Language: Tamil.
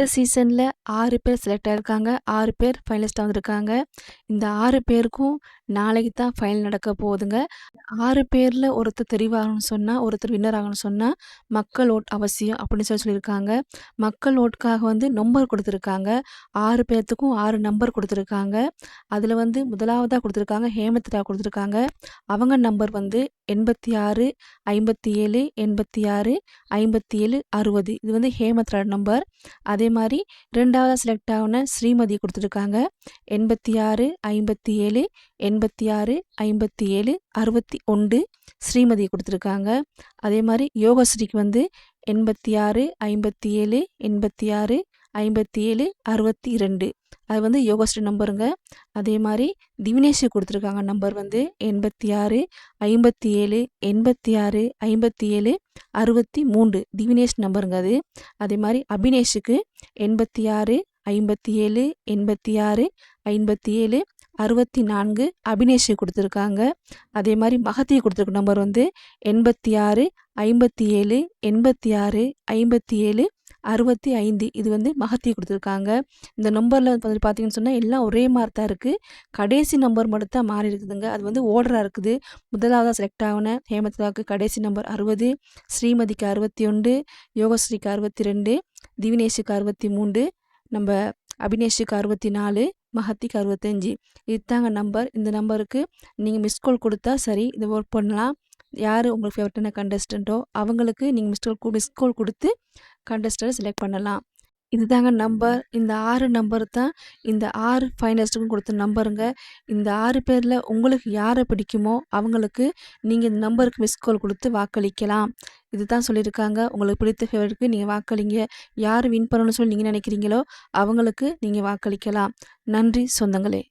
இந்த சீசன்ல 6 பேர் செலக்ட் ஆயிருக்காங்க. 6 பேர் ஃபைனலிஸ்ட்டா வந்திருக்காங்க. இந்த 6 பேருக்கும் நாளைக்கு தான் ஃபைனல் நடக்க போகுதுங்க. 6 பேர்ல ஒருத்தர் தெரிவாகணும்னு சொன்னா, ஒருத்தர் வின்னர் ஆகணும்னு சொன்னா, மக்கள் ஓட் அவசியம் அப்படின்னு சொல்லியிருக்காங்க. மக்கள் ஓட்டுக்காக வந்து நம்பர் குடுத்துருக்காங்க. 6 பேத்துக்கும் 6 நம்பர் குடுத்துருக்காங்க. அதுல வந்து முதலாவதா குடுத்துருக்காங்க ஹேமத்ரா குடுத்துருக்காங்க. அவங்க நம்பர் வந்து 86, 57, 86, 57, 60. இது வந்து ஹேமத்ரா நம்பர். அதே மாரி 2வதா செலக்ட் ஆன ஸ்ரீமதி குடுத்துருக்காங்க. 86, 57, 86, 57, 61 ஸ்ரீமதி குடுத்துருக்காங்க. அதே மாரி யோகஸ்ரீக்கு வந்து 86, 57, 86, 57, 62 அது வந்து யோகஸ்ரீ நம்பருங்க. அதே மாரி திவினேஷுக்கு குடுத்துருக்காங்க நம்பர் வந்து 86, 57, 86, 57, 63 திவினேஷ் நம்பருங்க அது. அதே மாரி அபினேஷுக்கு 86, 57, 86, 57, 64 அபினேஷுக்கு குடுத்துருக்காங்க. அதே மாரி மகதிக்கு குடுத்துருக்க நம்பர் வந்து 86, 57, 86, 57, 65 இது வந்து மகதிக்கு குடுத்துருக்காங்க. இந்த நம்பர்ல வந்து பார்த்தீங்கன்னு சொன்னா, எல்லாம் ஒரே மாரி தான் இருக்கு. கடைசி நம்பர் மட்டும் தான் மாறி இருக்குதுங்க. அது வந்து ஓர்டரா இருக்குது. முதலாவதா செலக்ட் ஆன ஹேமத்ராவுக்கு கடைசி நம்பர் 60, ஸ்ரீமதிக்கு 61, யோகஸ்ரீக்கு 62, திவினேஷுக்கு 63, நம்ப அபினேஷுக்கு 64, மகதிக்கு 65 இதுதாங்க நம்பர். இந்த நம்பருக்கு நீங்க மிஸ்ட் கால் குடுத்தா சரி, இத ஒர்க் பண்ணலாம். யாரு உங்களுக்கு ஃபேவரட்டான கண்டஸ்டன்ட்டோ அவங்களுக்கு நீங்க மிஸ்ட் கால் குடுத்து கண்டஸ்டன்ட்ட செலக்ட் பண்ணலாம். இதுதாங்க நம்பர். இந்த 6 நம்பர் தான் இந்த 6 ஃபைனலிஸ்ட்டுக்கும் குடுத்த நம்பருங்க. இந்த 6 பேர்ல உங்களுக்கு யார பிடிக்குமோ அவங்களுக்கு நீங்க இந்த நம்பருக்கு மிஸ்ட் கால் குடுத்து வாக்களிக்கலாம். இதுதான் சொல்லியிருக்காங்க. உங்களுக்கு பிடித்த ஃபேவரட்க்கு நீங்க வாக்களிங்க. யார் வின் பண்ணணும்னு சொல்லி நீங்க நினைக்கிறீங்களோ அவங்களுக்கு நீங்க வாக்களிக்கலாம். நன்றி சொந்தங்களே!